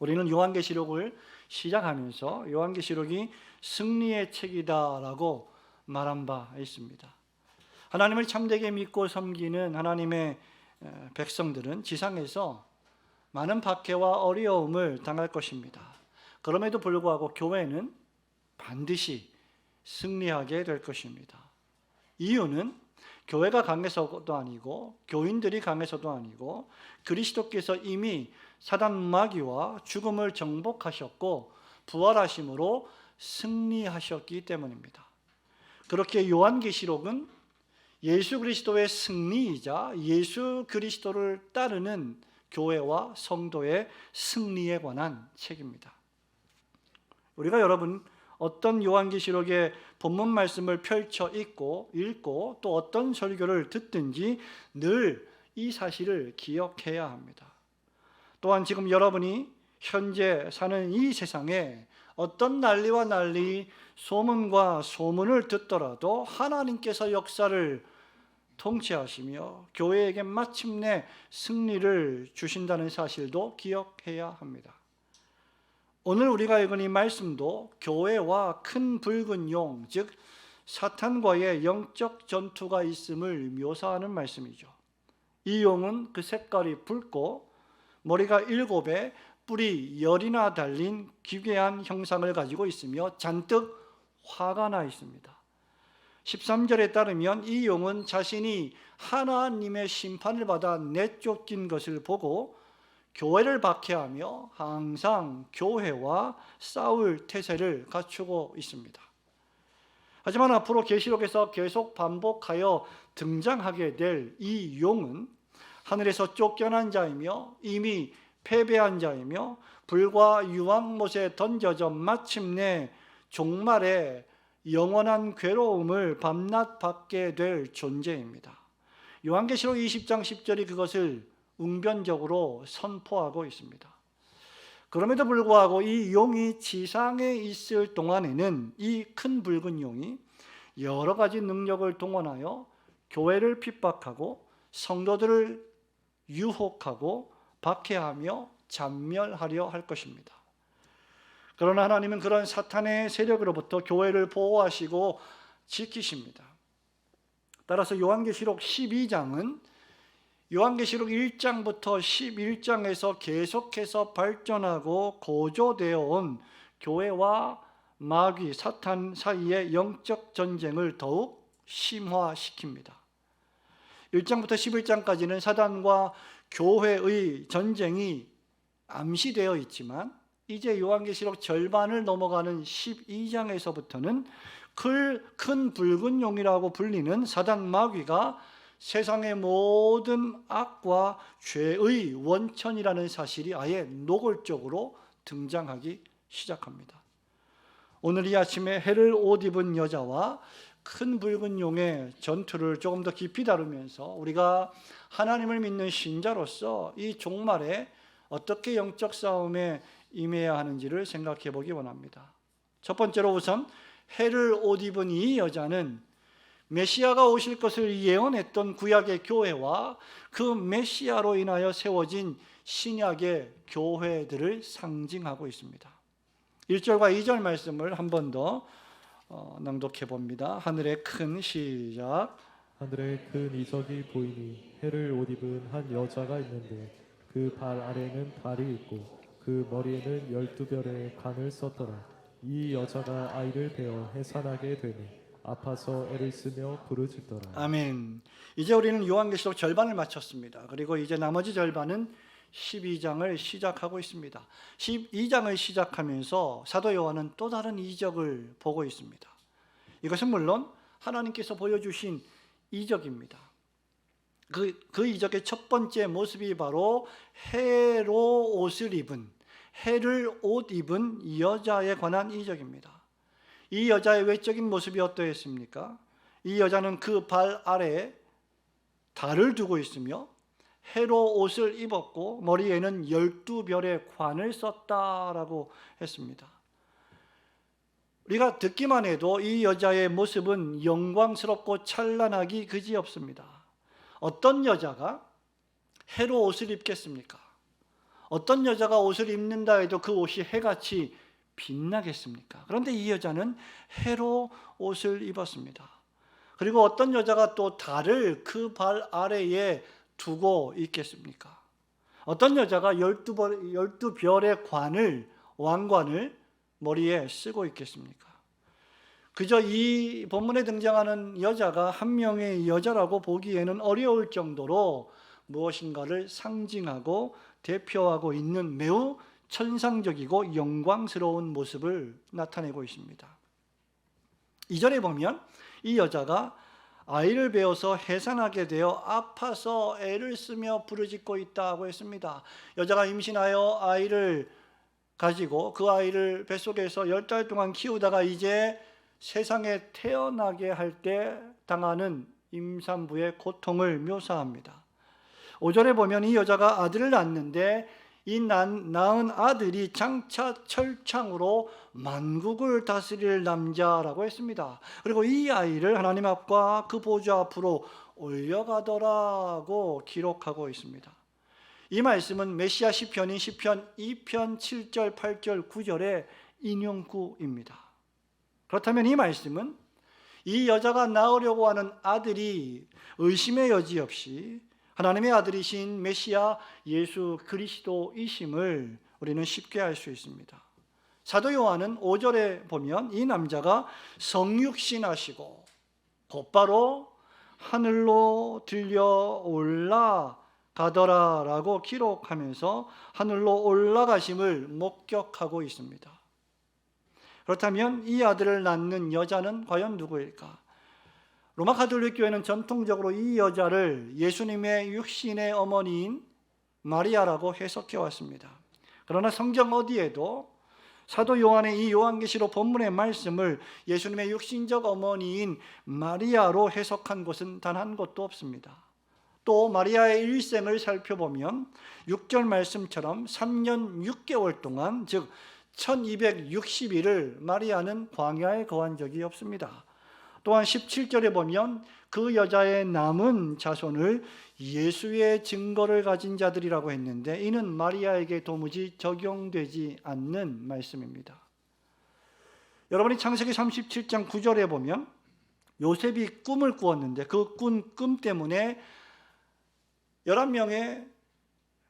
우리는 요한계시록을 시작하면서 요한계시록이 승리의 책이다라고 말한 바 있습니다. 하나님을 참되게 믿고 섬기는 하나님의 백성들은 지상에서 많은 박해와 어려움을 당할 것입니다. 그럼에도 불구하고 교회는 반드시 승리하게 될 것입니다. 이유는 교회가 강해서도 아니고 교인들이 강해서도 아니고 그리스도께서 이미 사단 마귀와 죽음을 정복하셨고 부활하심으로 승리하셨기 때문입니다. 그렇게 요한계시록은 예수 그리스도의 승리이자 예수 그리스도를 따르는 교회와 성도의 승리에 관한 책입니다. 우리가 여러분 어떤 요한계시록의 본문 말씀을 펼쳐 읽고 또 어떤 설교를 듣든지 늘 이 사실을 기억해야 합니다. 또한 지금 여러분이 현재 사는 이 세상에 어떤 난리와 난리, 소문과 소문을 듣더라도 하나님께서 역사를 통치하시며 교회에게 마침내 승리를 주신다는 사실도 기억해야 합니다. 오늘 우리가 읽은 이 말씀도 교회와 큰 붉은 용, 즉 사탄과의 영적 전투가 있음을 묘사하는 말씀이죠. 이 용은 그 색깔이 붉고 머리가 7에 뿔이 10이나 달린 기괴한 형상을 가지고 있으며 잔뜩 화가 나 있습니다. 13절에 따르면 이 용은 자신이 하나님의 심판을 받아 내쫓긴 것을 보고 교회를 박해하며 항상 교회와 싸울 태세를 갖추고 있습니다. 하지만 앞으로 계시록에서 계속 반복하여 등장하게 될 이 용은 하늘에서 쫓겨난 자이며 이미 패배한 자이며 불과 유황못에 던져져 마침내 종말에 영원한 괴로움을 밤낮 받게 될 존재입니다. 요한계시록 20장 10절이 그것을 웅변적으로 선포하고 있습니다. 그럼에도 불구하고 이 용이 지상에 있을 동안에는 이 큰 붉은 용이 여러 가지 능력을 동원하여 교회를 핍박하고 성도들을 유혹하고 박해하며 잔멸하려 할 것입니다. 그러나 하나님은 그런 사탄의 세력으로부터 교회를 보호하시고 지키십니다. 따라서 요한계시록 12장은 요한계시록 1장부터 11장에서 계속해서 발전하고 고조되어 온 교회와 마귀, 사탄 사이의 영적 전쟁을 더욱 심화시킵니다. 1장부터 11장까지는 사단과 교회의 전쟁이 암시되어 있지만 이제 요한계시록 절반을 넘어가는 12장에서부터는 큰 붉은 용이라고 불리는 사단 마귀가 세상의 모든 악과 죄의 원천이라는 사실이 아예 노골적으로 등장하기 시작합니다. 오늘 이 아침에 해를 옷 입은 여자와 큰 붉은 용의 전투를 조금 더 깊이 다루면서 우리가 하나님을 믿는 신자로서 이 종말에 어떻게 영적 싸움에 임해야 하는지를 생각해 보기 원합니다. 첫 번째로 우선 해를 옷 입은 이 여자는 메시아가 오실 것을 예언했던 구약의 교회와 그 메시아로 인하여 세워진 신약의 교회들을 상징하고 있습니다. 1절과 2절 말씀을 한 번 더 낭독해 봅니다. 하늘의 큰 시작. 하늘에 큰 이적이 보이니 해를 옷 입은 한 여자가 있는데 그 발 아래는 달이 있고 그 머리에는 12별의 관을 썼더라. 이 여자가 아이를 베어 해산하게 되니 아파서 애를 쓰며 부르짖더라. 아멘. 이제 우리는 요한계시록 절반을 마쳤습니다. 그리고 이제 나머지 절반은 12장을 시작하고 있습니다. 12장을 시작하면서 사도 요한은 또 다른 이적을 보고 있습니다. 이것은 물론 하나님께서 보여주신 이적입니다. 그 이적의 첫 번째 모습이 바로 해로 옷을 입은, 해를 옷 입은 여자에 관한 이적입니다. 이 여자의 외적인 모습이 어떠했습니까? 이 여자는 그 발 아래에 달을 두고 있으며 해로 옷을 입었고 머리에는 12별의 관을 썼다라고 했습니다. 우리가 듣기만 해도 이 여자의 모습은 영광스럽고 찬란하기 그지없습니다. 어떤 여자가 해로 옷을 입겠습니까? 어떤 여자가 옷을 입는다 해도 그 옷이 해같이 빛나겠습니까? 그런데 이 여자는 해로 옷을 입었습니다. 그리고 어떤 여자가 또 달을 그 발 아래에 두고 있겠습니까? 어떤 여자가 12별의 왕관을 머리에 쓰고 있겠습니까? 그저 이 본문에 등장하는 여자가 한 명의 여자라고 보기에는 어려울 정도로 무엇인가를 상징하고 대표하고 있는 매우 천상적이고 영광스러운 모습을 나타내고 있습니다. 2절에 보면 이 여자가 아이를 베어서 해산하게 되어 아파서 애를 쓰며 부르짖고 있다고 했습니다. 여자가 임신하여 아이를 가지고 그 아이를 뱃속에서 10달 동안 키우다가 이제 세상에 태어나게 할 때 당하는 임산부의 고통을 묘사합니다. 5절에 보면 이 여자가 아들을 낳는데 이 낳은 아들이 장차 철창으로 만국을 다스릴 남자라고 했습니다. 그리고 이 아이를 하나님 앞과 그 보좌 앞으로 올려가더라고 기록하고 있습니다. 이 말씀은 메시아 시편인 시편 2편 7절, 8절, 9절의 인용구입니다. 그렇다면 이 말씀은 이 여자가 낳으려고 하는 아들이 의심의 여지 없이 하나님의 아들이신 메시아 예수 그리스도이심을 우리는 쉽게 알 수 있습니다. 사도 요한은 5절에 보면 이 남자가 성육신하시고 곧바로 하늘로 들려 올라가더라라고 기록하면서 하늘로 올라가심을 목격하고 있습니다. 그렇다면 이 아들을 낳는 여자는 과연 누구일까? 로마 가톨릭 교회는 전통적으로 이 여자를 예수님의 육신의 어머니인 마리아라고 해석해 왔습니다. 그러나 성경 어디에도 사도 요한의 이 요한계시록 본문의 말씀을 예수님의 육신적 어머니인 마리아로 해석한 곳은 단 한 곳도 없습니다. 또 마리아의 일생을 살펴보면 6절 말씀처럼 3년 6개월 동안 즉 1260일을 마리아는 광야에 거한 적이 없습니다. 또한 17절에 보면 그 여자의 남은 자손을 예수의 증거를 가진 자들이라고 했는데 이는 마리아에게 도무지 적용되지 않는 말씀입니다. 여러분이 창세기 37장 9절에 보면 요셉이 꿈을 꾸었는데 그 꿈 때문에 11명의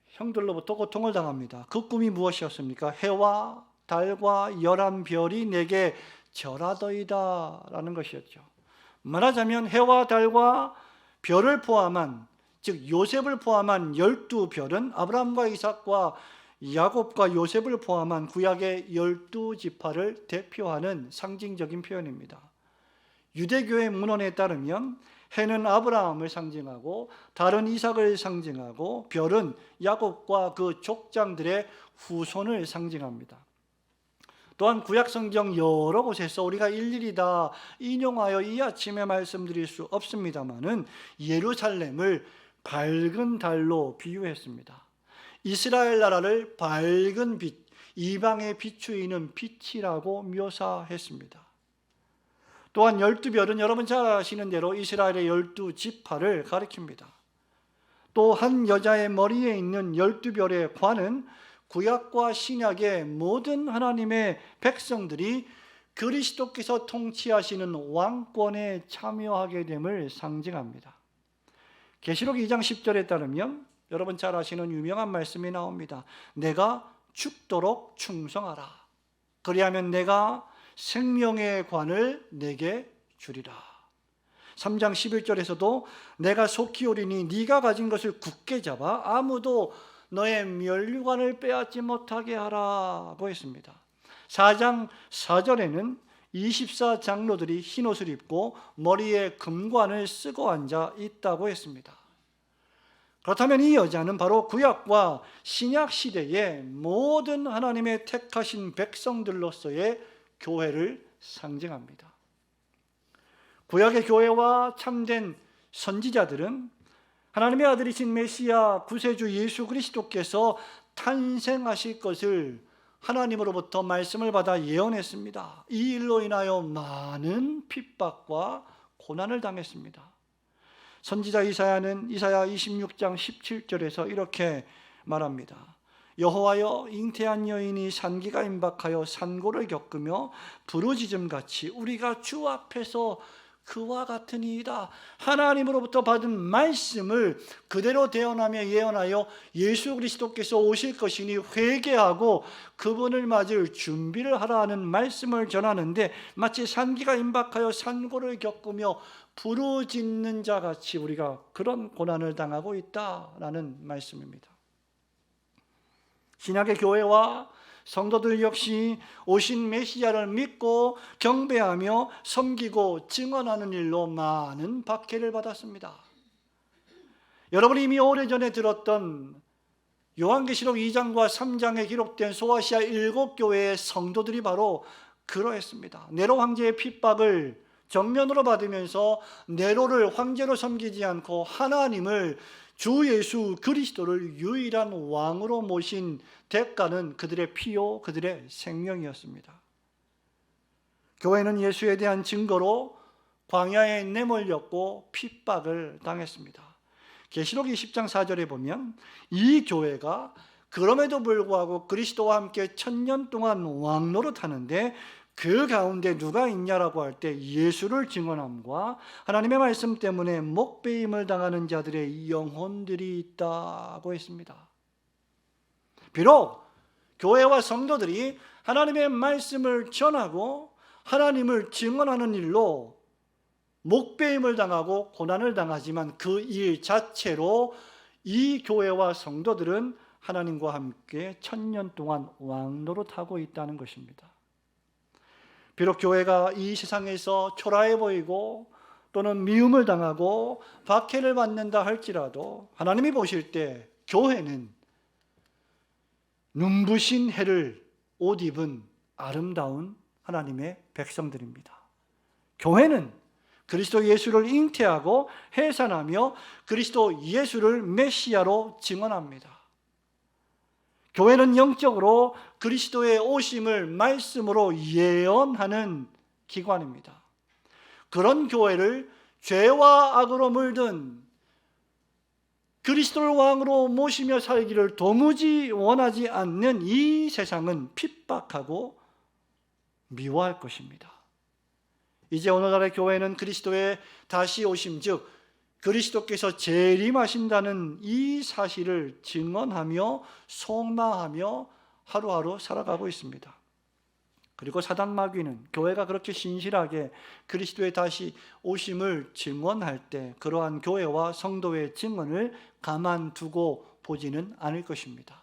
형들로부터 고통을 당합니다. 그 꿈이 무엇이었습니까? 해와 달과 11별이 내게 절하더이다 라는 것이었죠. 말하자면 해와 달과 별을 포함한 즉 요셉을 포함한 12별은 아브라함과 이삭과 야곱과 요셉을 포함한 구약의 12지파를 대표하는 상징적인 표현입니다. 유대교의 문헌에 따르면 해는 아브라함을 상징하고 달은 이삭을 상징하고 별은 야곱과 그 족장들의 후손을 상징합니다. 또한 구약성경 여러 곳에서 우리가 일일이 다 인용하여 이 아침에 말씀드릴 수 없습니다마는 예루살렘을 밝은 달로 비유했습니다. 이스라엘 나라를 밝은 빛, 이방에 비추이는 빛이라고 묘사했습니다. 또한 12별은 여러분 잘 아시는 대로 이스라엘의 12지파를 가리킵니다. 또 한 여자의 머리에 있는 12별의 관은 구약과 신약의 모든 하나님의 백성들이 그리스도께서 통치하시는 왕권에 참여하게 됨을 상징합니다. 계시록 2장 10절에 따르면 여러분 잘 아시는 유명한 말씀이 나옵니다. 내가 죽도록 충성하라. 그리하면 내가 생명의 관을 내게 주리라. 3장 11절에서도 내가 속히 오리니 네가 가진 것을 굳게 잡아 아무도 너의 면류관을 빼앗지 못하게 하라고 했습니다. 4장 4절에는 24장로들이 흰옷을 입고 머리에 금관을 쓰고 앉아 있다고 했습니다. 그렇다면 이 여자는 바로 구약과 신약 시대의 모든 하나님의 택하신 백성들로서의 교회를 상징합니다. 구약의 교회와 참된 선지자들은 하나님의 아들이신 메시아 구세주 예수 그리스도께서 탄생하실 것을 하나님으로부터 말씀을 받아 예언했습니다. 이 일로 인하여 많은 핍박과 고난을 당했습니다. 선지자 이사야는 이사야 26장 17절에서 이렇게 말합니다. 여호와여, 잉태한 여인이 산기가 임박하여 산고를 겪으며 부르짖음같이 우리가 주 앞에서 그와 같으니이다. 하나님으로부터 받은 말씀을 그대로 대언하며 예언하여 예수 그리스도께서 오실 것이니 회개하고 그분을 맞을 준비를 하라 하는 말씀을 전하는데, 마치 산기가 임박하여 산고를 겪으며 부르짖는 자 같이 우리가 그런 고난을 당하고 있다라는 말씀입니다. 신약의 교회와 성도들 역시 오신 메시아를 믿고 경배하며 섬기고 증언하는 일로 많은 박해를 받았습니다. 여러분이 이미 오래전에 들었던 요한계시록 2장과 3장에 기록된 소아시아 7교회의 성도들이 바로 그러했습니다. 네로 황제의 핍박을 정면으로 받으면서 네로를 황제로 섬기지 않고 하나님을, 주 예수 그리스도를 유일한 왕으로 모신 대가는 그들의 피요 그들의 생명이었습니다. 교회는 예수에 대한 증거로 광야에 내몰렸고 핍박을 당했습니다. 계시록 20장 4절에 보면 이 교회가 그럼에도 불구하고 그리스도와 함께 1000년 동안 왕노릇하는데 그 가운데 누가 있냐라고 할 때 예수를 증언함과 하나님의 말씀 때문에 목배임을 당하는 자들의 영혼들이 있다고 했습니다. 비록 교회와 성도들이 하나님의 말씀을 전하고 하나님을 증언하는 일로 목배임을 당하고 고난을 당하지만 그 일 자체로 이 교회와 성도들은 하나님과 함께 1000년 동안 왕노릇하고 있다는 것입니다. 비록 교회가 이 세상에서 초라해 보이고 또는 미움을 당하고 박해를 받는다 할지라도 하나님이 보실 때 교회는 눈부신 해를 옷 입은 아름다운 하나님의 백성들입니다. 교회는 그리스도 예수를 잉태하고 해산하며 그리스도 예수를 메시아로 증언합니다. 교회는 영적으로 그리스도의 오심을 말씀으로 예언하는 기관입니다. 그런 교회를 죄와 악으로 물든 그리스도를 왕으로 모시며 살기를 도무지 원하지 않는 이 세상은 핍박하고 미워할 것입니다. 이제 오늘날의 교회는 그리스도의 다시 오심, 즉 그리스도께서 재림하신다는 이 사실을 증언하며 소망하며 하루하루 살아가고 있습니다. 그리고 사단 마귀는 교회가 그렇게 신실하게 그리스도의 다시 오심을 증언할 때 그러한 교회와 성도의 증언을 가만두고 보지는 않을 것입니다.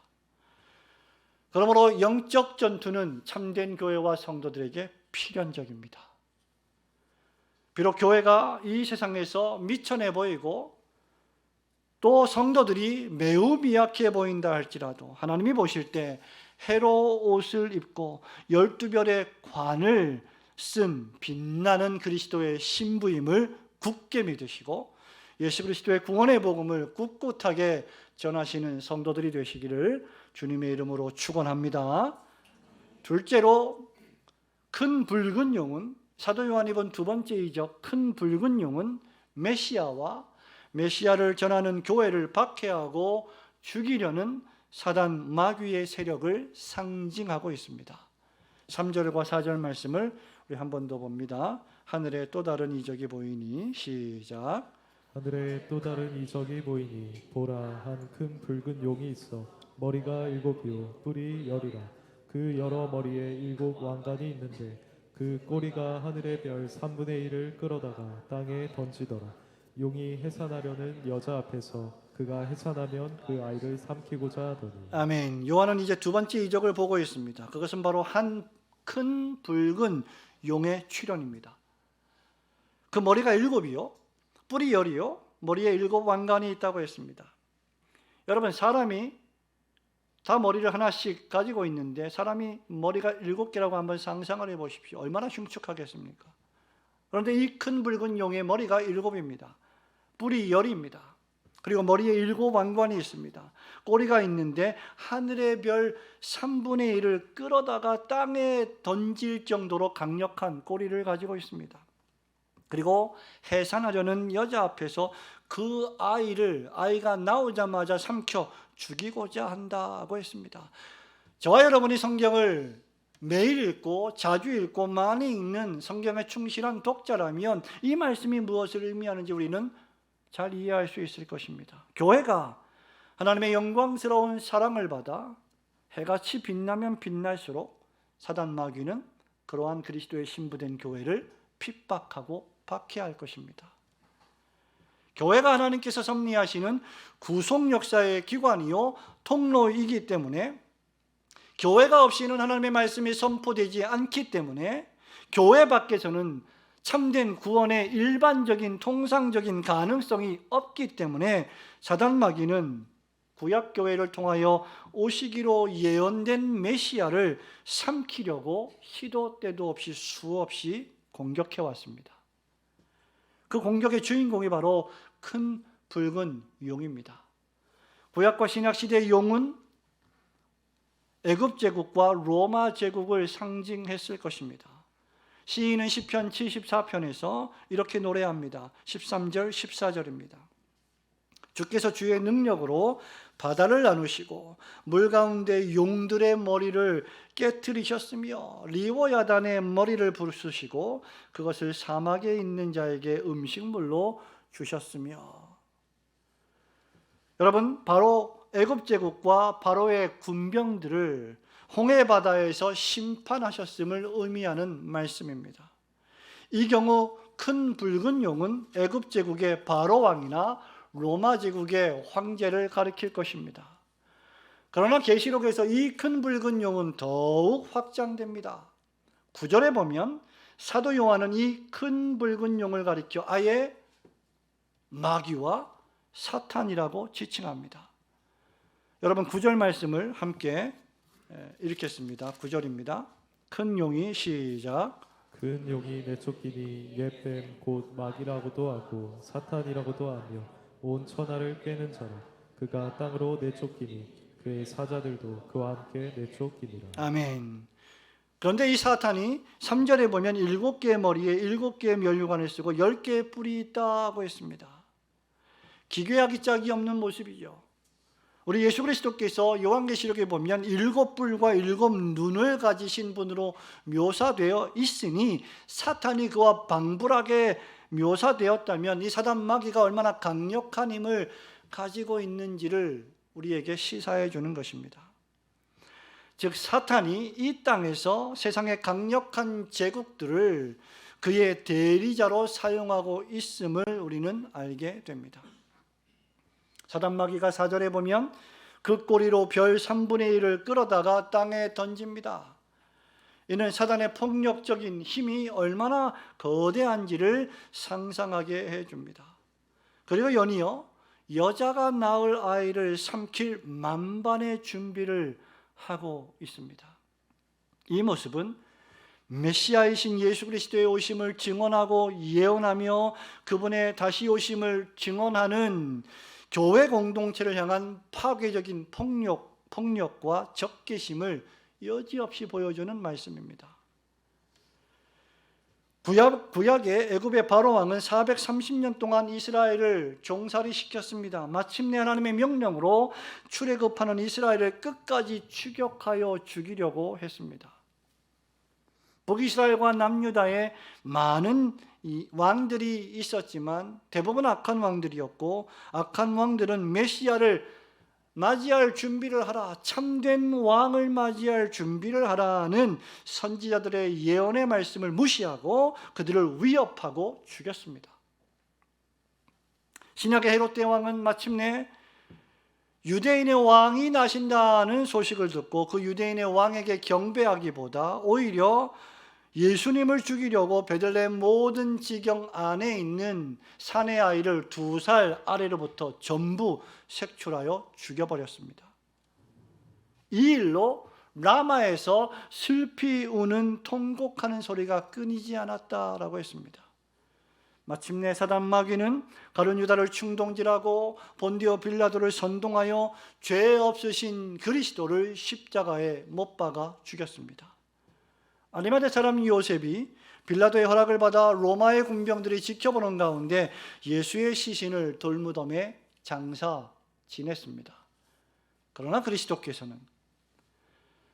그러므로 영적 전투는 참된 교회와 성도들에게 필연적입니다. 비록 교회가 이 세상에서 미천해 보이고 또 성도들이 매우 미약해 보인다 할지라도 하나님이 보실 때 해로 옷을 입고 12별의 관을 쓴 빛나는 그리스도의 신부임을 굳게 믿으시고 예수 그리스도의 구원의 복음을 꿋꿋하게 전하시는 성도들이 되시기를 주님의 이름으로 축원합니다. 둘째로 큰 붉은 용은, 사도 요한이 본 두 번째 이적 큰 붉은 용은 메시아와 메시아를 전하는 교회를 박해하고 죽이려는 사단 마귀의 세력을 상징하고 있습니다. 3절과 4절 말씀을 우리 한 번 더 봅니다. 하늘에 또 다른 이적이 보이니, 시작. 하늘에 또 다른 이적이 보이니 보라, 한 큰 붉은 용이 있어 머리가 7이요 뿔이 10이라. 그 여러 머리에 7 왕관이 있는데 그 꼬리가 하늘의 별 3분의 1을 끌어다가 땅에 던지더라. 용이 해산하려는 여자 앞에서 그가 해산하면 그 아이를 삼키고자 하더니. 아멘. 요한은 이제 두 번째 이적을 보고 있습니다. 그것은 바로 한 큰 붉은 용의 출현입니다. 그 머리가 7이요 뿔이 10이요 머리에 7 왕관이 있다고 했습니다. 여러분, 사람이 다 머리를 하나씩 가지고 있는데 사람이 머리가 7개라고 한번 상상을 해보십시오. 얼마나 흉측하겠습니까? 그런데 이 큰 붉은 용의 머리가 7입니다. 뿔이 10입니다. 그리고 머리에 7 왕관이 있습니다. 꼬리가 있는데 하늘의 별 3분의 1을 끌어다가 땅에 던질 정도로 강력한 꼬리를 가지고 있습니다. 그리고 해산하려는 여자 앞에서 그 아이가 나오자마자 삼켜 죽이고자 한다고 했습니다. 저와 여러분이 성경을 매일 읽고 자주 읽고 많이 읽는 성경에 충실한 독자라면 이 말씀이 무엇을 의미하는지 우리는 잘 이해할 수 있을 것입니다. 교회가 하나님의 영광스러운 사랑을 받아 해같이 빛나면 빛날수록 사단 마귀는 그러한 그리스도의 신부된 교회를 핍박하고 박해할 것입니다. 교회가 하나님께서 섭리하시는 구속 역사의 기관이요 통로이기 때문에, 교회가 없이는 하나님의 말씀이 선포되지 않기 때문에, 교회 밖에서는 참된 구원의 일반적인 통상적인 가능성이 없기 때문에 사단 마귀는 구약교회를 통하여 오시기로 예언된 메시아를 삼키려고 시도 때도 없이 수없이 공격해 왔습니다. 그 공격의 주인공이 바로 큰 붉은 용입니다. 구약과 신약 시대의 용은 애굽 제국과 로마 제국을 상징했을 것입니다. 시인은 시편 74편에서 이렇게 노래합니다. 13절 14절입니다. 주께서 주의 능력으로 바다를 나누시고 물 가운데 용들의 머리를 깨뜨리셨으며 리워야단의 머리를 부수시고 그것을 사막에 있는 자에게 음식물로 주셨으며. 여러분, 바로 애굽 제국과 바로의 군병들을 홍해 바다에서 심판하셨음을 의미하는 말씀입니다. 이 경우 큰 붉은 용은 애굽 제국의 바로 왕이나 로마 제국의 황제를 가리킬 것입니다. 그러나 계시록에서 이 큰 붉은 용은 더욱 확장됩니다. 9절에 보면 사도 요한은 이 큰 붉은 용을 가리켜 아예 마귀와 사탄이라고 지칭합니다. 여러분, 9절 말씀을 함께 읽겠습니다. 9절입니다. 큰 용이 시작. 큰 용이 내쫓기니 옛뱀 곧 마귀라고도 하고 사탄이라고도 하며 온 천하를 꿰는 자라. 그가 땅으로 내쫓기니 그의 사자들도 그와 함께 내쫓기니라. 아멘. 그런데 이 사탄이 3절에 보면 7개의 머리에 7개의 면류관을 쓰고 10개의 뿔이 있다고 했습니다. 기괴하기 짝이 없는 모습이죠. 우리 예수 그리스도께서 요한계시록에 보면 7뿔과 7눈을 가지신 분으로 묘사되어 있으니 사탄이 그와 방불하게 묘사되었다면 이 사단 마귀가 얼마나 강력한 힘을 가지고 있는지를 우리에게 시사해 주는 것입니다. 즉 사탄이 이 땅에서 세상의 강력한 제국들을 그의 대리자로 사용하고 있음을 우리는 알게 됩니다. 사단 마귀가 4절에 보면 그 꼬리로 별 3분의 1을 끌어다가 땅에 던집니다. 이는 사단의 폭력적인 힘이 얼마나 거대한지를 상상하게 해줍니다. 그리고 연이어 여자가 낳을 아이를 삼킬 만반의 준비를 하고 있습니다. 이 모습은 메시아이신 예수 그리스도의 오심을 증언하고 예언하며 그분의 다시 오심을 증언하는 교회 공동체를 향한 파괴적인 폭력과 적개심을 여지없이 보여주는 말씀입니다. 구약의 애굽의 바로 왕은 430년 동안 이스라엘을 종살이 시켰습니다. 마침내 하나님의 명령으로 출애굽하는 이스라엘을 끝까지 추격하여 죽이려고 했습니다. 북이스라엘과 남유다에 많은 왕들이 있었지만 대부분 악한 왕들이었고, 악한 왕들은 메시아를 맞이할 준비를 하라, 참된 왕을 맞이할 준비를 하라는 선지자들의 예언의 말씀을 무시하고 그들을 위협하고 죽였습니다. 신약의 헤롯 대왕은 마침내 유대인의 왕이 나신다는 소식을 듣고 그 유대인의 왕에게 경배하기보다 오히려 예수님을 죽이려고 베들레헴 모든 지경 안에 있는 사내 아이를 2살 아래로부터 전부 색출하여 죽여버렸습니다. 이 일로 라마에서 슬피 우는 통곡하는 소리가 끊이지 않았다라고 했습니다. 마침내 사단 마귀는 가룟 유다를 충동질하고 본디오 빌라도를 선동하여 죄 없으신 그리스도를 십자가에 못 박아 죽였습니다. 아리마대 사람 요셉이 빌라도의 허락을 받아 로마의 군병들이 지켜보는 가운데 예수의 시신을 돌무덤에 장사 지냈습니다. 그러나 그리스도께서는,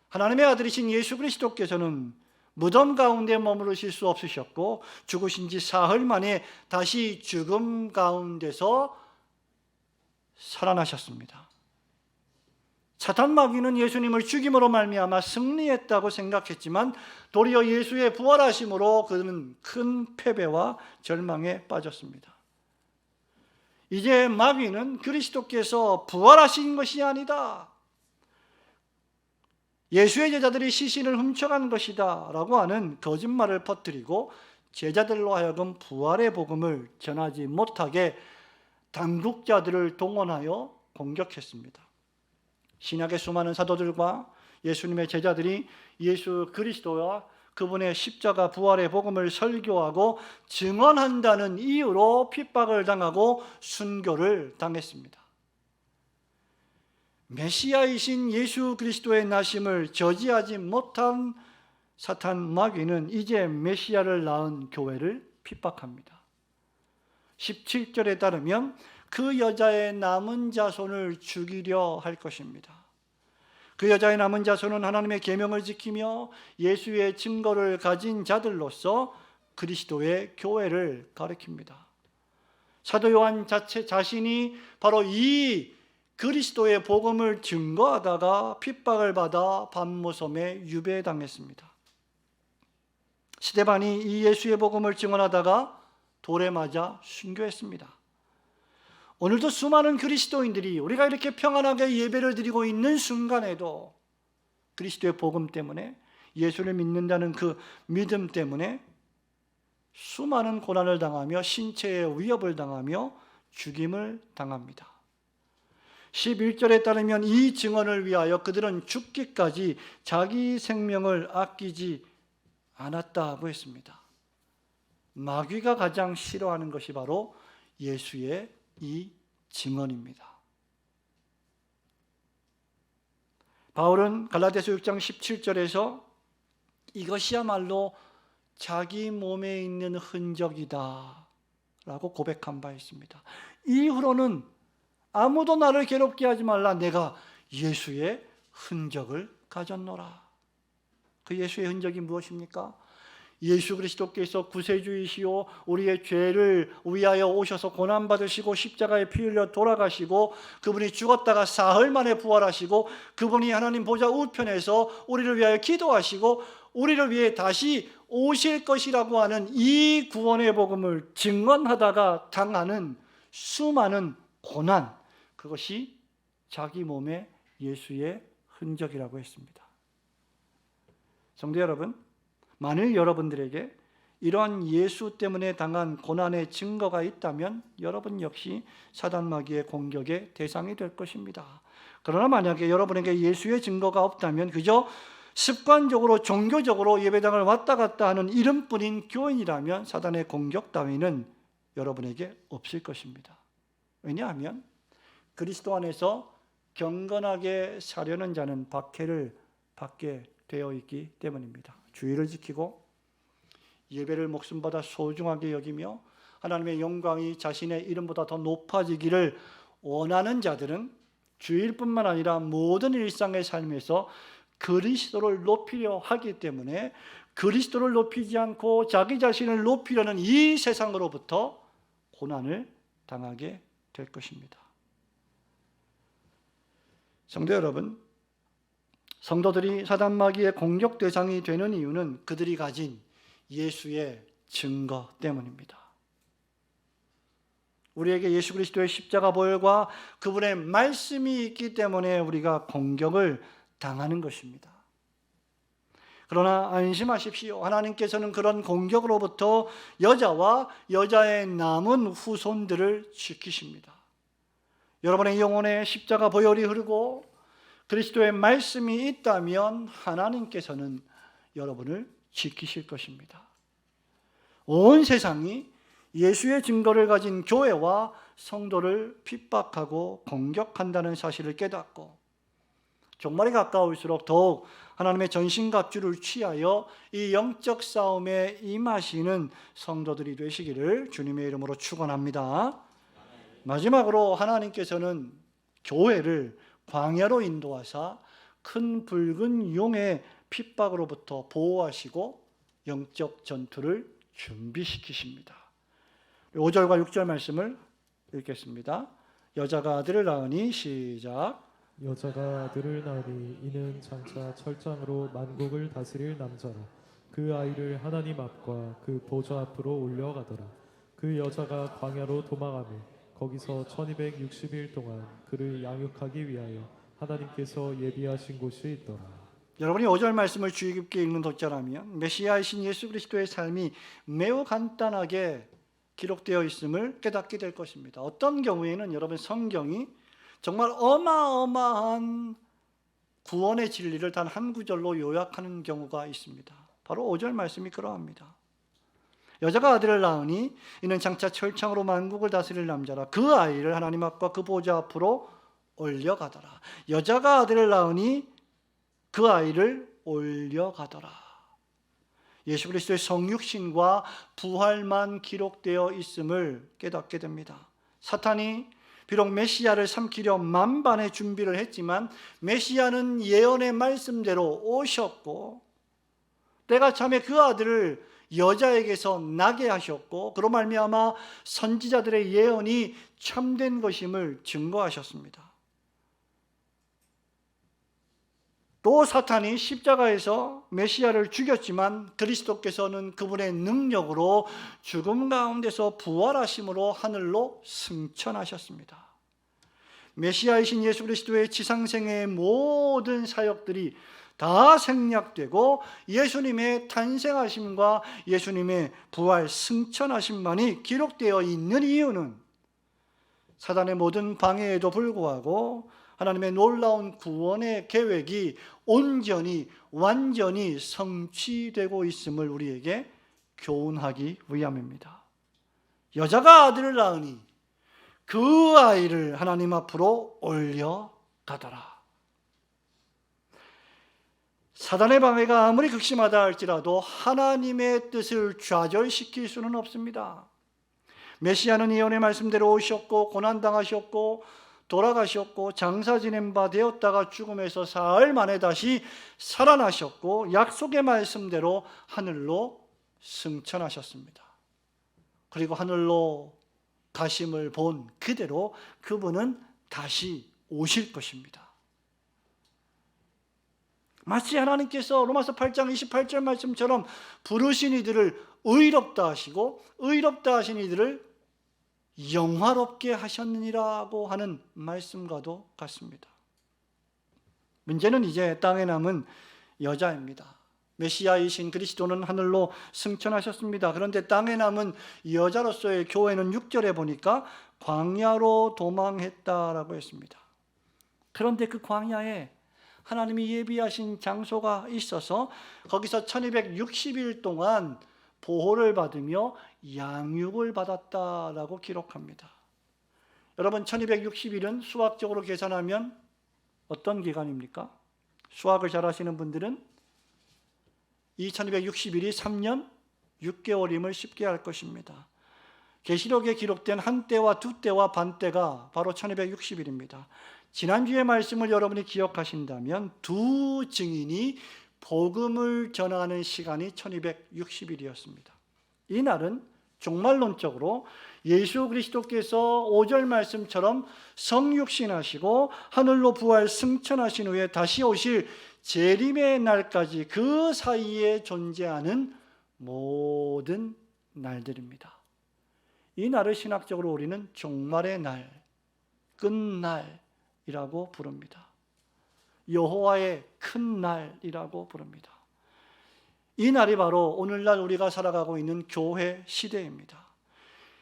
하나님의 아들이신 예수 그리스도께서는 무덤 가운데 머무르실 수 없으셨고 죽으신 지 사흘 만에 다시 죽음 가운데서 살아나셨습니다. 사탄 마귀는 예수님을 죽임으로 말미암아 승리했다고 생각했지만 도리어 예수의 부활하심으로 그는 큰 패배와 절망에 빠졌습니다. 이제 마귀는 그리스도께서 부활하신 것이 아니다, 예수의 제자들이 시신을 훔쳐간 것이다 라고 하는 거짓말을 퍼뜨리고 제자들로 하여금 부활의 복음을 전하지 못하게 당국자들을 동원하여 공격했습니다. 신약의 수많은 사도들과 예수님의 제자들이 예수 그리스도와 그분의 십자가 부활의 복음을 설교하고 증언한다는 이유로 핍박을 당하고 순교를 당했습니다. 메시아이신 예수 그리스도의 나심을 저지하지 못한 사탄 마귀는 이제 메시아를 낳은 교회를 핍박합니다. 17절에 따르면 그 여자의 남은 자손을 죽이려 할 것입니다. 그 여자의 남은 자손은 하나님의 계명을 지키며 예수의 증거를 가진 자들로서 그리스도의 교회를 가리킵니다. 사도 요한 자신이 바로 이 그리스도의 복음을 증거하다가 핍박을 받아 밤모섬에 유배당했습니다. 스데반이 이 예수의 복음을 증언하다가 돌에 맞아 순교했습니다. 오늘도 수많은 그리스도인들이 우리가 이렇게 평안하게 예배를 드리고 있는 순간에도 그리스도의 복음 때문에, 예수를 믿는다는 그 믿음 때문에 수많은 고난을 당하며 신체의 위협을 당하며 죽임을 당합니다. 11절에 따르면 이 증언을 위하여 그들은 죽기까지 자기 생명을 아끼지 않았다고 했습니다. 마귀가 가장 싫어하는 것이 바로 예수의 이 증언입니다. 바울은 갈라디아서 6장 17절에서 이것이야말로 자기 몸에 있는 흔적이다 라고 고백한 바 있습니다. 이후로는 아무도 나를 괴롭게 하지 말라, 내가 예수의 흔적을 가졌노라. 그 예수의 흔적이 무엇입니까? 예수 그리스도께서 구세주이시오 우리의 죄를 위하여 오셔서 고난받으시고 십자가에 피 흘려 돌아가시고 그분이 죽었다가 사흘 만에 부활하시고 그분이 하나님 보좌 우편에서 우리를 위하여 기도하시고 우리를 위해 다시 오실 것이라고 하는 이 구원의 복음을 증언하다가 당하는 수많은 고난, 그것이 자기 몸에 예수의 흔적이라고 했습니다. 성도 여러분, 만일 여러분들에게 이러한 예수 때문에 당한 고난의 증거가 있다면 여러분 역시 사단 마귀의 공격의 대상이 될 것입니다. 그러나 만약에 여러분에게 예수의 증거가 없다면 그저 습관적으로 종교적으로 예배당을 왔다 갔다 하는 이름뿐인 교인이라면 사단의 공격 따위는 여러분에게 없을 것입니다. 왜냐하면 그리스도 안에서 경건하게 사려는 자는 박해를 받게 되어 있기 때문입니다. 주의를 지키고 예배를 목숨보다 소중하게 여기며 하나님의 영광이 자신의 이름보다 더 높아지기를 원하는 자들은 주일뿐만 아니라 모든 일상의 삶에서 그리스도를 높이려 하기 때문에 그리스도를 높이지 않고 자기 자신을 높이려는 이 세상으로부터 고난을 당하게 될 것입니다. 성도 여러분, 성도들이 사단 마귀의 공격 대상이 되는 이유는 그들이 가진 예수의 증거 때문입니다. 우리에게 예수 그리스도의 십자가 보혈과 그분의 말씀이 있기 때문에 우리가 공격을 당하는 것입니다. 그러나 안심하십시오. 하나님께서는 그런 공격으로부터 여자와 여자의 남은 후손들을 지키십니다. 여러분의 영혼에 십자가 보혈이 흐르고 그리스도의 말씀이 있다면 하나님께서는 여러분을 지키실 것입니다. 온 세상이 예수의 증거를 가진 교회와 성도를 핍박하고 공격한다는 사실을 깨닫고 종말이 가까울수록 더욱 하나님의 전신갑주를 취하여 이 영적 싸움에 임하시는 성도들이 되시기를 주님의 이름으로 축원합니다. 마지막으로 하나님께서는 교회를 광야로 인도하사 큰 붉은 용의 핍박으로부터 보호하시고 영적 전투를 준비시키십니다. 5절과 6절 말씀을 읽겠습니다. 여자가 아들을 낳으니 시작. 여자가 아들을 낳으니 이는 장차 철장으로 만국을 다스릴 남자라. 그 아이를 하나님 앞과 그 보좌 앞으로 올려가더라. 그 여자가 광야로 도망하며 거기서 1260일 동안 그를 양육하기 위하여 하나님께서 예비하신 곳이 있더라. 여러분이 5절 말씀을 주의 깊게 읽는 독자라면 메시아이신 예수 그리스도의 삶이 매우 간단하게 기록되어 있음을 깨닫게 될 것입니다. 어떤 경우에는 여러분 성경이 정말 어마어마한 구원의 진리를 단 한 구절로 요약하는 경우가 있습니다. 바로 5절 말씀이 그러합니다. 여자가 아들을 낳으니 이는 장차 철창으로 만국을 다스릴 남자라. 그 아이를 하나님 앞과 그 보좌 앞으로 올려가더라. 여자가 아들을 낳으니 그 아이를 올려가더라. 예수 그리스도의 성육신과 부활만 기록되어 있음을 깨닫게 됩니다. 사탄이 비록 메시아를 삼키려 만반의 준비를 했지만 메시아는 예언의 말씀대로 오셨고 때가 참에 그 아들을 여자에게서 나게 하셨고 그로 말미암아 선지자들의 예언이 참된 것임을 증거하셨습니다. 또 사탄이 십자가에서 메시아를 죽였지만 그리스도께서는 그분의 능력으로 죽음 가운데서 부활하심으로 하늘로 승천하셨습니다. 메시아이신 예수 그리스도의 지상생애의 모든 사역들이 다 생략되고 예수님의 탄생하심과 예수님의 부활 승천하심만이 기록되어 있는 이유는 사단의 모든 방해에도 불구하고 하나님의 놀라운 구원의 계획이 온전히 완전히 성취되고 있음을 우리에게 교훈하기 위함입니다. 여자가 아들을 낳으니 그 아이를 하나님 앞으로 올려가더라. 사단의 방해가 아무리 극심하다 할지라도 하나님의 뜻을 좌절시킬 수는 없습니다. 메시아는 예언의 말씀대로 오셨고 고난당하셨고 돌아가셨고 장사 지낸 바 되었다가 죽음에서 사흘 만에 다시 살아나셨고 약속의 말씀대로 하늘로 승천하셨습니다. 그리고 하늘로 가심을 본 그대로 그분은 다시 오실 것입니다. 마치 하나님께서 로마서 8장 28절 말씀처럼 부르신 이들을 의롭다 하시고 의롭다 하신 이들을 영화롭게 하셨느니라고 하는 말씀과도 같습니다. 문제는 이제 땅에 남은 여자입니다. 메시아이신 그리스도는 하늘로 승천하셨습니다. 그런데 땅에 남은 여자로서의 교회는 6절에 보니까 광야로 도망했다라고 했습니다. 그런데 그 광야에 하나님이 예비하신 장소가 있어서 거기서 1260일 동안 보호를 받으며 양육을 받았다라고 기록합니다. 여러분 1260일은 수학적으로 계산하면 어떤 기간입니까? 수학을 잘 하시는 분들은 이 1260일이 3년 6개월임을 쉽게 알 것입니다. 계시록에 기록된 한 때와 두 때와 반 때가 바로 1260일입니다. 지난주의 말씀을 여러분이 기억하신다면 두 증인이 복음을 전하는 시간이 1260일이었습니다. 이 날은 종말론적으로 예수 그리스도께서 5절 말씀처럼 성육신하시고 하늘로 부활 승천하신 후에 다시 오실 재림의 날까지 그 사이에 존재하는 모든 날들입니다. 이 날을 신학적으로 우리는 종말의 날, 끝날이라고 부릅니다. 여호와의 큰 날이라고 부릅니다. 이 날이 바로 오늘날 우리가 살아가고 있는 교회 시대입니다.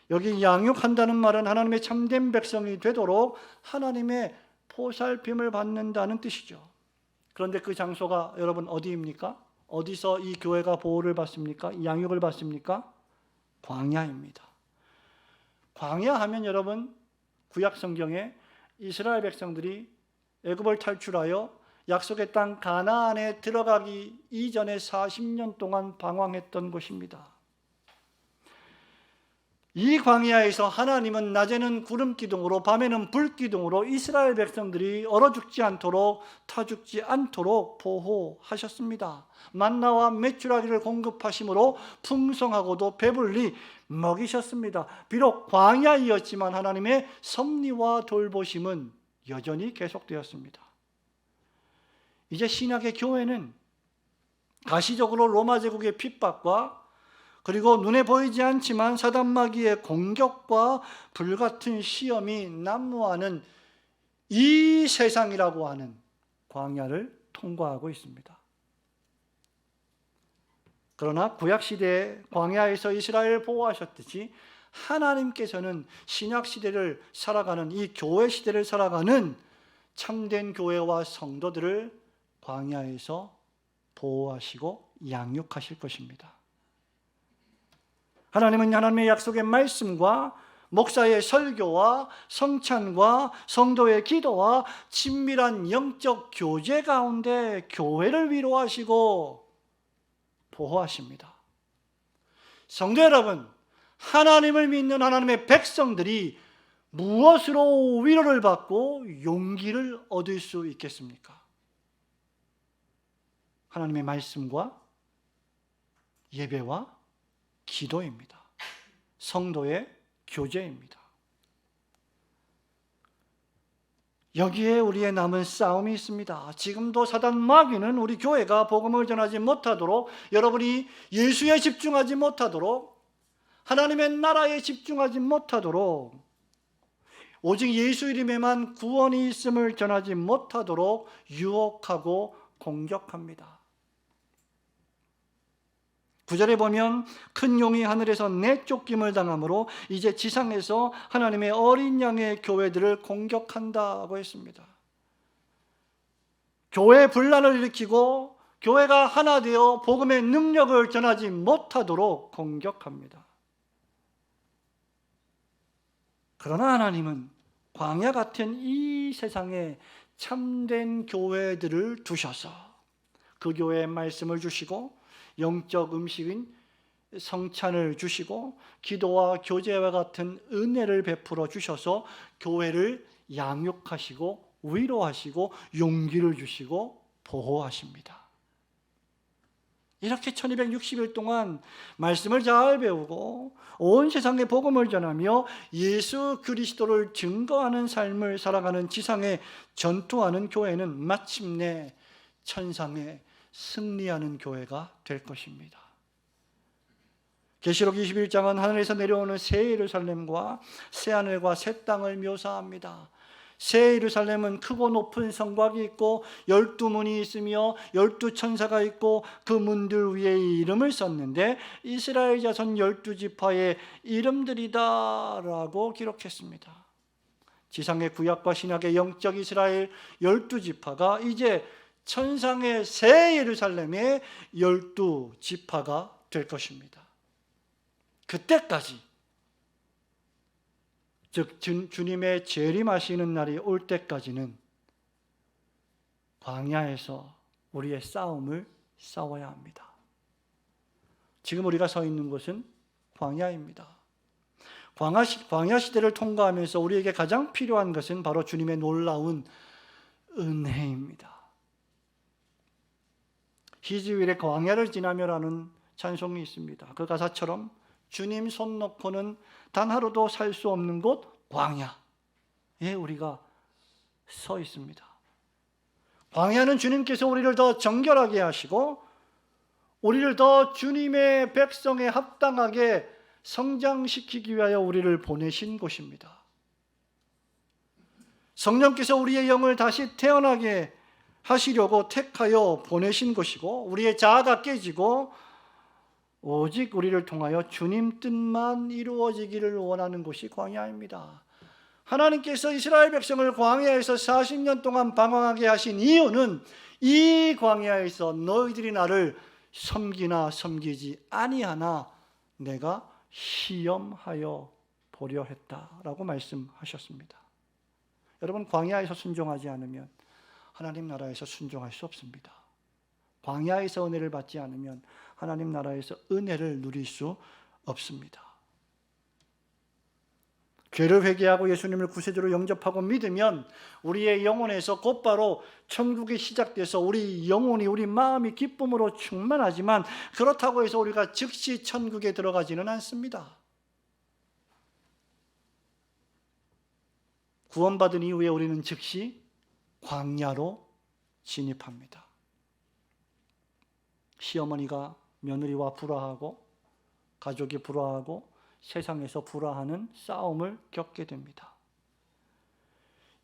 여기 양육한다는 말은 하나님의 참된 백성이 되도록 하나님의 보살핌을 받는다는 뜻이죠. 그런데 그 장소가 여러분 어디입니까? 어디서 이 교회가 보호를 받습니까? 양육을 받습니까? 광야입니다. 광야 하면 여러분 구약 성경에 이스라엘 백성들이 애굽을 탈출하여 약속의 땅 가나안에 들어가기 이전에 40년 동안 방황했던 곳입니다. 이 광야에서 하나님은 낮에는 구름 기둥으로 밤에는 불 기둥으로 이스라엘 백성들이 얼어 죽지 않도록 타 죽지 않도록 보호하셨습니다. 만나와 메추라기를 공급하심으로 풍성하고도 배불리 먹이셨습니다. 비록 광야이었지만 하나님의 섭리와 돌보심은 여전히 계속되었습니다. 이제 신약의 교회는 가시적으로 로마 제국의 핍박과 그리고 눈에 보이지 않지만 사단마귀의 공격과 불같은 시험이 난무하는 이 세상이라고 하는 광야를 통과하고 있습니다. 그러나 구약시대의 광야에서 이스라엘을 보호하셨듯이 하나님께서는 신약시대를 살아가는 이 교회시대를 살아가는 참된 교회와 성도들을 광야에서 보호하시고 양육하실 것입니다. 하나님은 하나님의 약속의 말씀과 목사의 설교와 성찬과 성도의 기도와 친밀한 영적 교제 가운데 교회를 위로하시고 보호하십니다. 성도 여러분, 하나님을 믿는 하나님의 백성들이 무엇으로 위로를 받고 용기를 얻을 수 있겠습니까? 하나님의 말씀과 예배와 기도입니다. 성도의 교제입니다. 여기에 우리의 남은 싸움이 있습니다. 지금도 사단 마귀는 우리 교회가 복음을 전하지 못하도록, 여러분이 예수에 집중하지 못하도록, 하나님의 나라에 집중하지 못하도록, 오직 예수 이름에만 구원이 있음을 전하지 못하도록 유혹하고 공격합니다. 9절에 보면 큰 용이 하늘에서 내쫓김을 당함으로 이제 지상에서 하나님의 어린 양의 교회들을 공격한다고 했습니다. 교회 분란을 일으키고 교회가 하나 되어 복음의 능력을 전하지 못하도록 공격합니다. 그러나 하나님은 광야 같은 이 세상에 참된 교회들을 두셔서 그 교회의 말씀을 주시고 영적 음식인 성찬을 주시고 기도와 교제와 같은 은혜를 베풀어 주셔서 교회를 양육하시고 위로하시고 용기를 주시고 보호하십니다. 이렇게 1260일 동안 말씀을 잘 배우고 온 세상에 복음을 전하며 예수 그리스도를 증거하는 삶을 살아가는 지상에 전투하는 교회는 마침내 천상에 승리하는 교회가 될 것입니다. 계시록 21장은 하늘에서 내려오는 새 예루살렘과 새 하늘과 새 땅을 묘사합니다. 새 예루살렘은 크고 높은 성곽이 있고 12문이 있으며 12천사가 있고 그 문들 위에 이름을 썼는데 이스라엘 자손 12지파의 이름들이다 라고 기록했습니다. 지상의 구약과 신약의 영적 이스라엘 12지파가 이제 천상의 새 예루살렘의 12지파가 될 것입니다. 그때까지, 즉 주님의 재림하시는 날이 올 때까지는 광야에서 우리의 싸움을 싸워야 합니다. 지금 우리가 서 있는 곳은 광야입니다. 광야 시대를 통과하면서 우리에게 가장 필요한 것은 바로 주님의 놀라운 은혜입니다. 히즈윌의 광야를 지나며라는 찬송이 있습니다. 그 가사처럼 주님 손 놓고는 단 하루도 살 수 없는 곳 광야에 우리가 서 있습니다. 광야는 주님께서 우리를 더 정결하게 하시고 우리를 더 주님의 백성에 합당하게 성장시키기 위하여 우리를 보내신 곳입니다. 성령께서 우리의 영을 다시 태어나게 하시려고 택하여 보내신 것이고 우리의 자아가 깨지고 오직 우리를 통하여 주님 뜻만 이루어지기를 원하는 곳이 광야입니다. 하나님께서 이스라엘 백성을 광야에서 40년 동안 방황하게 하신 이유는 이 광야에서 너희들이 나를 섬기나 섬기지 아니하나 내가 시험하여 보려 했다라고 말씀하셨습니다. 여러분, 광야에서 순종하지 않으면 하나님 나라에서 순종할 수 없습니다. 광야에서 은혜를 받지 않으면 하나님 나라에서 은혜를 누릴 수 없습니다. 죄를 회개하고 예수님을 구세주로 영접하고 믿으면 우리의 영혼에서 곧바로 천국이 시작돼서 우리 영혼이, 우리 마음이 기쁨으로 충만하지만 그렇다고 해서 우리가 즉시 천국에 들어가지는 않습니다. 구원받은 이후에 우리는 즉시 광야로 진입합니다. 시어머니가 며느리와 불화하고 가족이 불화하고 세상에서 불화하는 싸움을 겪게 됩니다.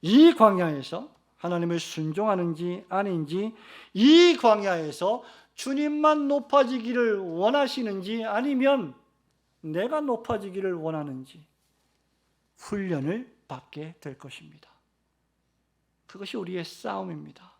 이 광야에서 하나님을 순종하는지 아닌지, 이 광야에서 주님만 높아지기를 원하시는지 아니면 내가 높아지기를 원하는지 훈련을 받게 될 것입니다. 그것이 우리의 싸움입니다.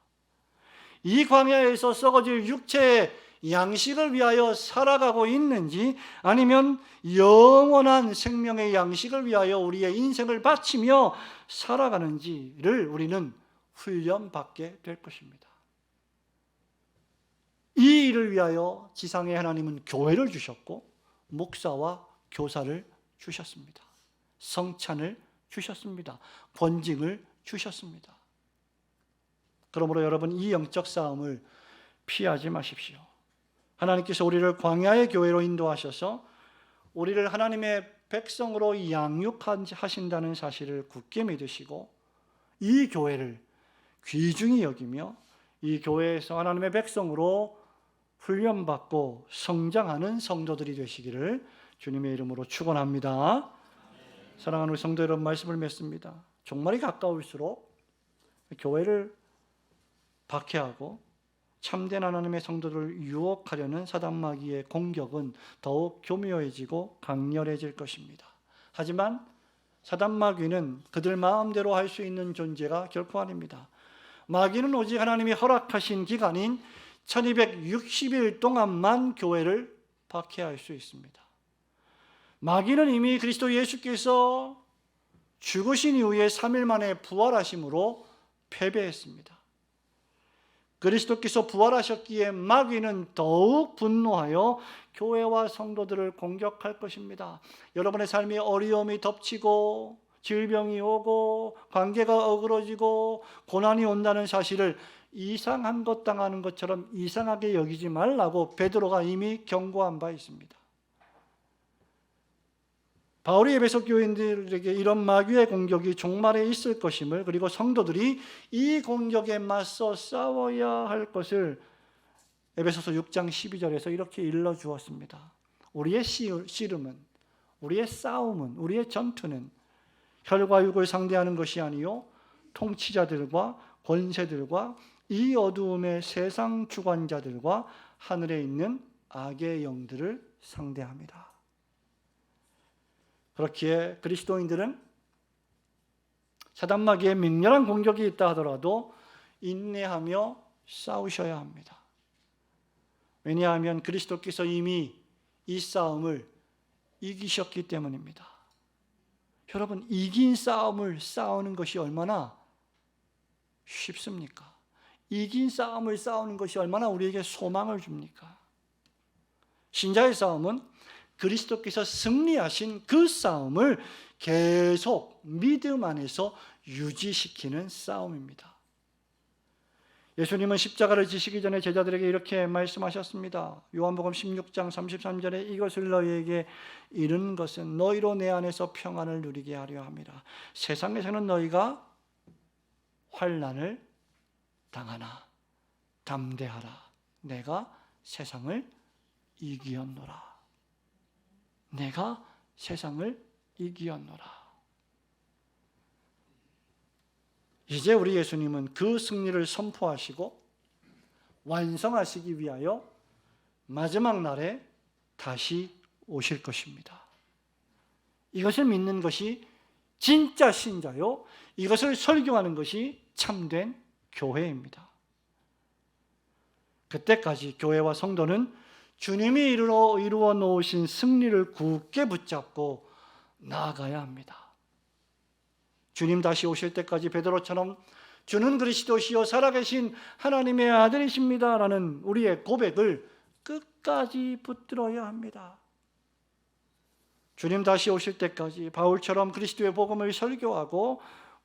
이 광야에서 썩어질 육체의 양식을 위하여 살아가고 있는지 아니면 영원한 생명의 양식을 위하여 우리의 인생을 바치며 살아가는지를 우리는 훈련받게 될 것입니다. 이 일을 위하여 지상에 하나님은 교회를 주셨고 목사와 교사를 주셨습니다. 성찬을 주셨습니다. 권징을 주셨습니다. 그러므로 여러분, 이 영적 싸움을 피하지 마십시오. 하나님께서 우리를 광야의 교회로 인도하셔서 우리를 하나님의 백성으로 양육하신다는 사실을 굳게 믿으시고 이 교회를 귀중히 여기며 이 교회에서 하나님의 백성으로 훈련받고 성장하는 성도들이 되시기를 주님의 이름으로 축원합니다. 사랑하는 우리 성도 여러분, 말씀을 맺습니다. 종말이 가까울수록 교회를 박해하고 참된 하나님의 성도들을 유혹하려는 사단마귀의 공격은 더욱 교묘해지고 강렬해질 것입니다. 하지만 사단마귀는 그들 마음대로 할 수 있는 존재가 결코 아닙니다. 마귀는 오직 하나님이 허락하신 기간인 1260일 동안만 교회를 박해할 수 있습니다. 마귀는 이미 그리스도 예수께서 죽으신 이후에 3일 만에 부활하심으로 패배했습니다. 그리스도께서 부활하셨기에 마귀는 더욱 분노하여 교회와 성도들을 공격할 것입니다. 여러분의 삶에 어려움이 덮치고 질병이 오고 관계가 어그러지고 고난이 온다는 사실을 이상한 것 당하는 것처럼 이상하게 여기지 말라고 베드로가 이미 경고한 바 있습니다. 바울이 에베소 교인들에게 이런 마귀의 공격이 종말에 있을 것임을, 그리고 성도들이 이 공격에 맞서 싸워야 할 것을 에베소서 6장 12절에서 이렇게 일러주었습니다. 우리의 씨름은, 우리의 싸움은, 우리의 전투는 혈과 육을 상대하는 것이 아니요 통치자들과 권세들과 이 어두움의 세상 주관자들과 하늘에 있는 악의 영들을 상대합니다. 그렇기에 그리스도인들은 사단마귀의 맹렬한 공격이 있다 하더라도 인내하며 싸우셔야 합니다. 왜냐하면 그리스도께서 이미 이 싸움을 이기셨기 때문입니다. 여러분, 이긴 싸움을 싸우는 것이 얼마나 쉽습니까? 이긴 싸움을 싸우는 것이 얼마나 우리에게 소망을 줍니까? 신자의 싸움은 그리스도께서 승리하신 그 싸움을 계속 믿음 안에서 유지시키는 싸움입니다. 예수님은 십자가를 지시기 전에 제자들에게 이렇게 말씀하셨습니다. 요한복음 16장 33절에 이것을 너희에게 이른 것은 너희로 내 안에서 평안을 누리게 하려 함이라. 세상에서는 너희가 환난을 당하나 담대하라. 내가 세상을 이기었노라. 내가 세상을 이기었노라. 이제 우리 예수님은 그 승리를 선포하시고 완성하시기 위하여 마지막 날에 다시 오실 것입니다. 이것을 믿는 것이 진짜 신자요, 이것을 설교하는 것이 참된 교회입니다. 그때까지 교회와 성도는 주님이 이루어 놓으신 승리를 굳게 붙잡고 나아가야 합니다. 주님 다시 오실 때까지 베드로처럼 주는 그리스도시요 살아계신 하나님의 아들이십니다 라는 우리의 고백을 끝까지 붙들어야 합니다. 주님 다시 오실 때까지 바울처럼 그리스도의 복음을 설교하고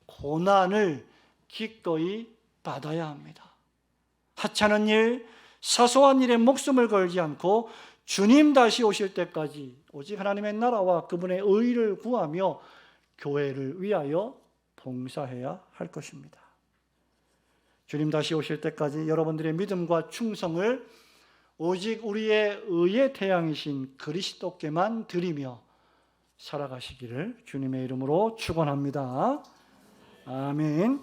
고난을 기꺼이 받아야 합니다. 하찮은 일, 사소한 일에 목숨을 걸지 않고 주님 다시 오실 때까지 오직 하나님의 나라와 그분의 의를 구하며 교회를 위하여 봉사해야 할 것입니다. 주님 다시 오실 때까지 여러분들의 믿음과 충성을 오직 우리의 의의 태양이신 그리스도께만 드리며 살아가시기를 주님의 이름으로 축원합니다. 아멘.